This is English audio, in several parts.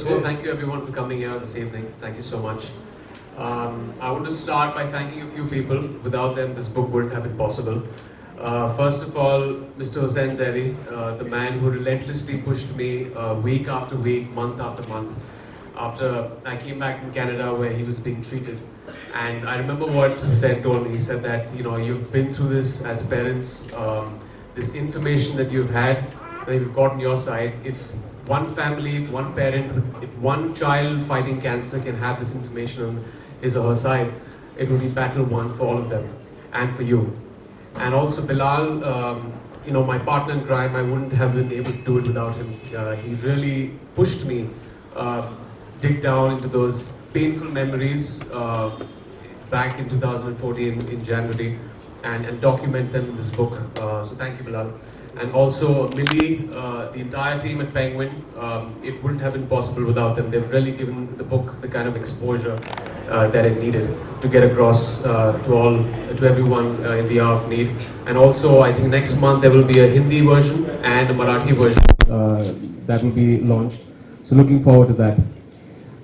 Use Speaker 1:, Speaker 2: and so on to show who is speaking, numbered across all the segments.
Speaker 1: of all, thank you everyone for coming here this evening. Thank you so much. I want to start by thanking a few people. Without them, this book wouldn't have been possible. First of all, Mr. Hussain Zaidi, the man who relentlessly pushed me week after week, month after month, after I came back from Canada where he was being treated. And I remember what Hussain told me. He said that, you've been through this as parents, this information that you've had, that you've got on your side. If one family, one parent, if one child fighting cancer can have this information on his or her side, it will be battle won for all of them and for you. And also Bilal, my partner in crime, I wouldn't have been able to do it without him. He really pushed me, dig down into those painful memories back in 2014 in January and document them in this book. So thank you, Bilal. And also Millie, the entire team at Penguin, it wouldn't have been possible without them. They've really given the book the kind of exposure that it needed to get across to everyone in the hour of need. And also, I think next month there will be a Hindi version and a Marathi version that will be launched. So looking forward to that.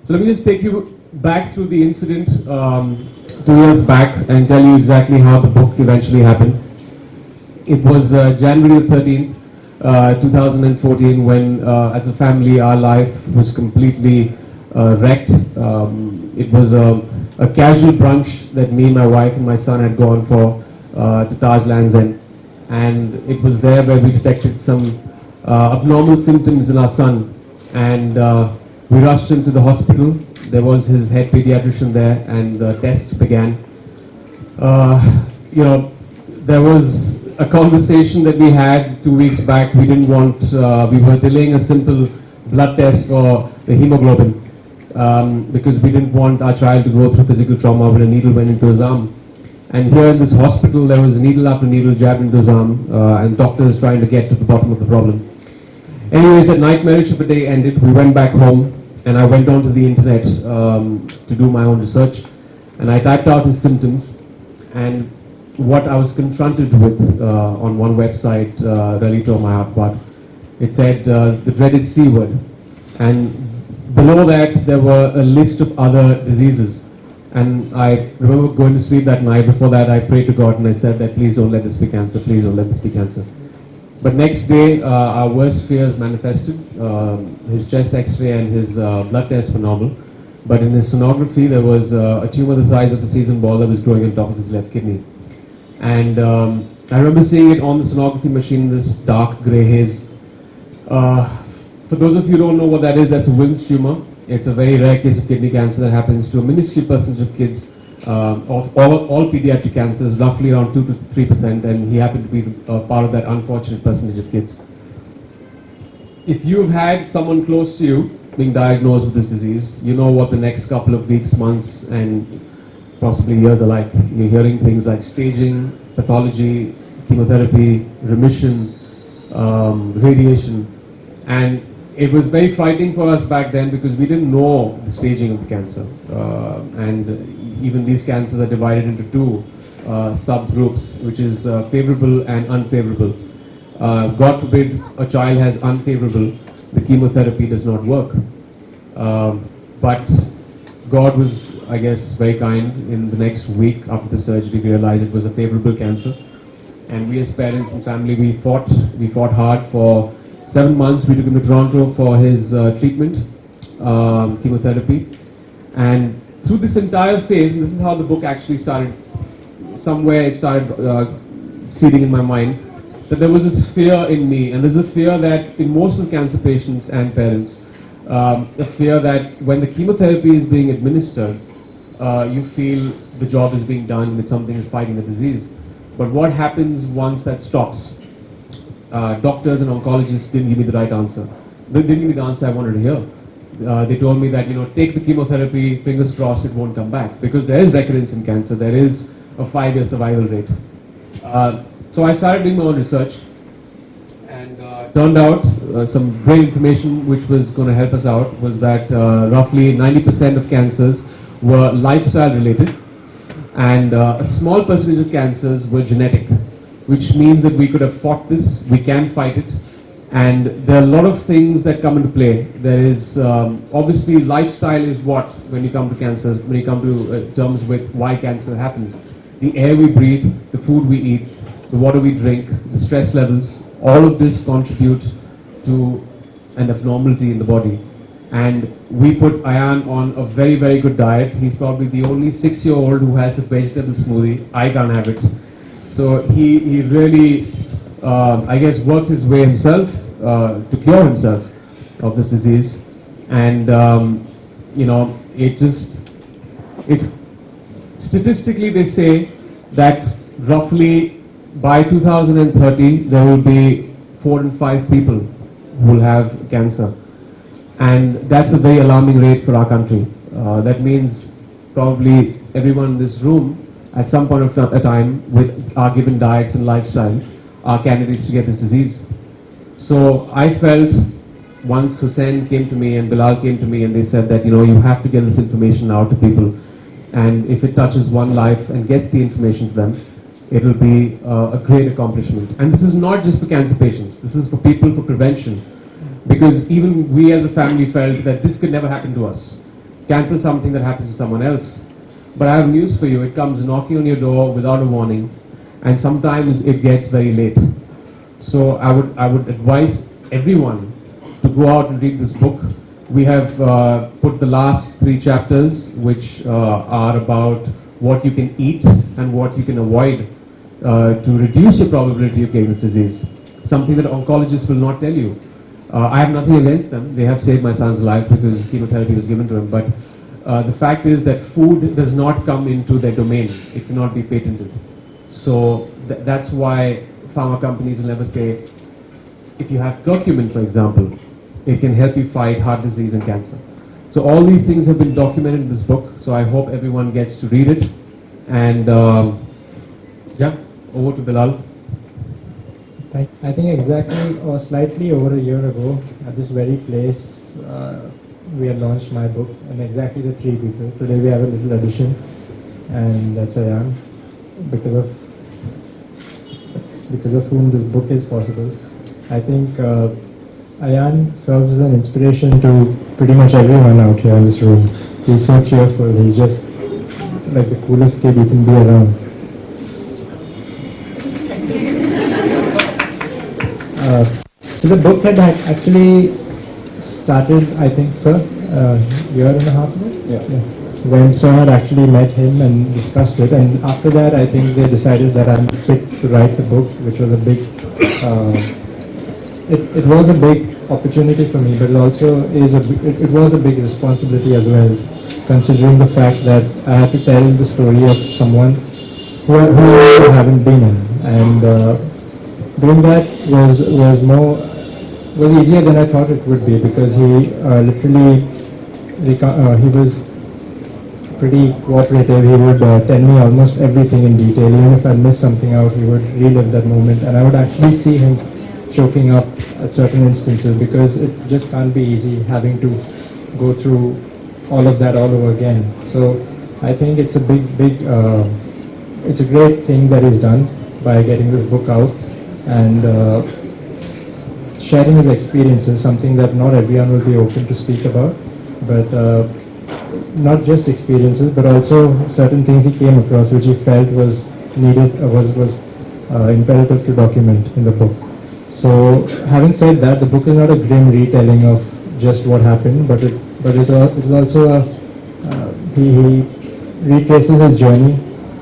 Speaker 1: So let me just take you back through the incident 2 years back and tell you exactly how the book eventually happened. It was January 13th, 2014, when as a family our life was completely wrecked. It was a casual brunch that me, my wife and my son had gone for to Taj Lands End. And it was there where we detected some abnormal symptoms in our son. And we rushed him to the hospital. There was his head pediatrician there and tests began. There was a conversation that we had 2 weeks back. We didn't want, we were delaying a simple blood test for the hemoglobin because we didn't want our child to go through physical trauma when a needle went into his arm. And here in this hospital, there was needle after needle jabbed into his arm and doctors trying to get to the bottom of the problem. Anyways, that nightmarish of a day ended. We went back home and I went onto the internet to do my own research. And I typed out his symptoms, and what I was confronted with on one website really tore my heart apart. It said the dreaded C word, and below that there were a list of other diseases. And I remember going to sleep that night. Before that, I prayed to God and I said that please don't let this be cancer, please don't let this be cancer. But next day, our worst fears manifested. His chest x-ray and his blood tests were normal. But in his sonography, there was a tumor the size of a seasoned ball that was growing on top of his left kidney. And I remember seeing it on the sonography machine, this dark grey haze. For those of you who don't know what that is, that's a Wilms tumor. It's a very rare case of kidney cancer that happens to a minuscule percentage of kids. Of all pediatric cancers, roughly around 2 to 3%, and he happened to be part of that unfortunate percentage of kids. If you've had someone close to you being diagnosed with this disease, you know what the next couple of weeks, months, and possibly years are like. You're hearing things like staging, pathology, chemotherapy, remission, radiation, and it was very frightening for us back then because we didn't know the staging of the cancer. And even these cancers are divided into two subgroups, which is favorable and unfavorable. God forbid a child has unfavorable, the chemotherapy does not work. But God was, I guess, very kind. In the next week after the surgery, we realized it was a favorable cancer. And we as parents and family, we fought hard for 7 months. We took him to Toronto for his treatment, chemotherapy. And through this entire phase, and this is how the book actually started, somewhere it started seeding in my mind, that there was this fear in me, and there's a fear that in most of cancer patients and parents, a fear that when the chemotherapy is being administered, you feel the job is being done, that something is fighting the disease. But what happens once that stops? Doctors and oncologists didn't give me the right answer. They didn't give me the answer I wanted to hear. They told me that, take the chemotherapy, fingers crossed it won't come back. Because there is recurrence in cancer, there is a 5-year survival rate. So I started doing my own research, and turned out some great information which was going to help us out was that roughly 90% of cancers were lifestyle related, and a small percentage of cancers were genetic, which means that we could have fought this, we can fight it, And there are a lot of things that come into play. There is obviously lifestyle is what, when you come to cancer, when you come to terms with why cancer happens. The air we breathe, the food we eat, the water we drink, the stress levels, all of this contributes to an abnormality in the body. And we put Ayaan on a very, very good diet. He's probably the only 6-year-old who has a vegetable smoothie. I can't have it. So he really, I guess, worked his way himself to cure himself of this disease. And, you know, it's statistically they say that roughly by 2030 there will be 4 in 5 people who will have cancer. And that's a very alarming rate for our country. That means probably everyone in this room at some point of a time with our given diets and lifestyle are candidates to get this disease. So I felt once Hussein came to me and Bilal came to me and they said that, you know, you have to get this information out to people. And if it touches one life and gets the information to them, it will be a great accomplishment. And this is not just for cancer patients. This is for people, for prevention. Because even we as a family felt that this could never happen to us. Cancer is something that happens to someone else. But I have news for you. It comes knocking on your door without a warning. And sometimes it gets very late. So I would advise everyone to go out and read this book. We have put the last 3 chapters, which are about what you can eat and what you can avoid to reduce your probability of getting this disease. Something that oncologists will not tell you. I have nothing against them. They have saved my son's life because chemotherapy was given to him. But the fact is that food does not come into their domain. It cannot be patented. So that's why pharma companies will never say, if you have curcumin, for example, it can help you fight heart disease and cancer. So all these things have been documented in this book. So I hope everyone gets to read it. And yeah, over to Bilal.
Speaker 2: I think exactly or slightly over a year ago at this very place we had launched my book, and exactly the 3 people. Today we have a little addition, and that's Ayaan, because of whom this book is possible. I think Ayaan serves as an inspiration to pretty much everyone out here in this room. He's so cheerful. He's just like the coolest kid you can be around. So the book had actually started, I think, sir, a year and a half ago? Yeah. When Sir had actually met him and discussed it, and after that I think they decided that I'm fit to write the book, which was a big, it was a big opportunity for me, but it also it was a big responsibility as well, considering the fact that I had to tell the story of someone who I haven't been in, and doing that was easier than I thought it would be, because he literally he was pretty cooperative. He would tell me almost everything in detail. Even if I missed something out, he would relive that moment, and I would actually see him choking up at certain instances, because it just can't be easy having to go through all of that all over again. So I think it's a it's a great thing that he's done by getting this book out and sharing his experiences, something that not everyone will be open to speak about, but not just experiences, but also certain things he came across which he felt was needed, was imperative to document in the book. So having said that, the book is not a grim retelling of just what happened, but it is also he retraces his journey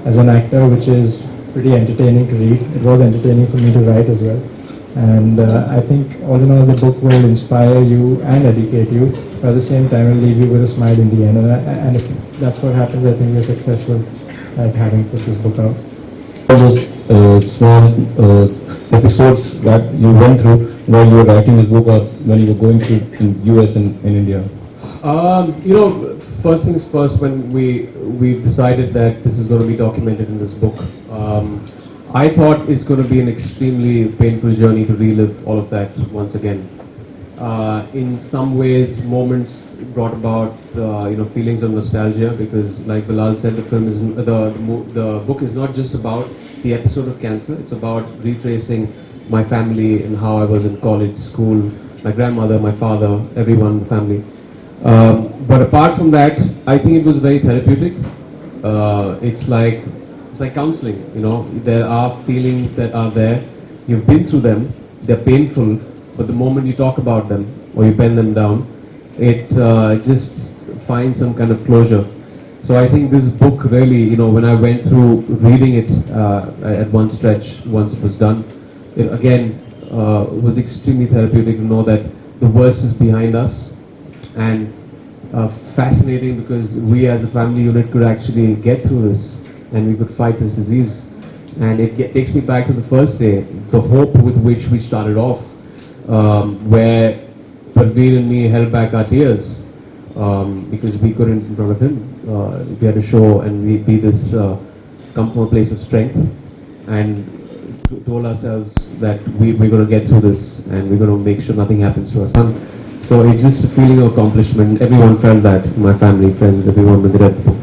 Speaker 2: as an actor, which is pretty entertaining to read. It was entertaining for me to write as well. And I think all in all the book will inspire you and educate you, but at the same time will leave you with a smile in the end. And if that's what happens, I think we're successful at having put this book out.
Speaker 3: All those small episodes that you went through while you were writing this book, or when you were going through in US and in India?
Speaker 1: You know, first things first, when we decided that this is going to be documented in this book, I thought it's going to be an extremely painful journey to relive all of that once again. In some ways, moments brought about feelings of nostalgia, because, like Bilal said, the book is not just about the episode of cancer. It's about retracing my family and how I was in college, school, my grandmother, my father, everyone in the family. But apart from that, I think it was very therapeutic. It's like counseling, you know. There are feelings that are there. You've been through them. They're painful, but the moment you talk about them or you pen them down, it just finds some kind of closure. So I think this book really, you know, when I went through reading it at one stretch, once it was done, it again was extremely therapeutic to know that the worst is behind us, and fascinating because we as a family unit could actually get through this and we could fight this disease. And it takes me back to the first day, the hope with which we started off, where Parveen and me held back our tears because we couldn't in front of him. We had to show and we be this come from a place of strength and told ourselves that we're going to get through this and we're going to make sure nothing happens to our son. So it's just a feeling of accomplishment. Everyone felt that, my family, friends, everyone when they read the book.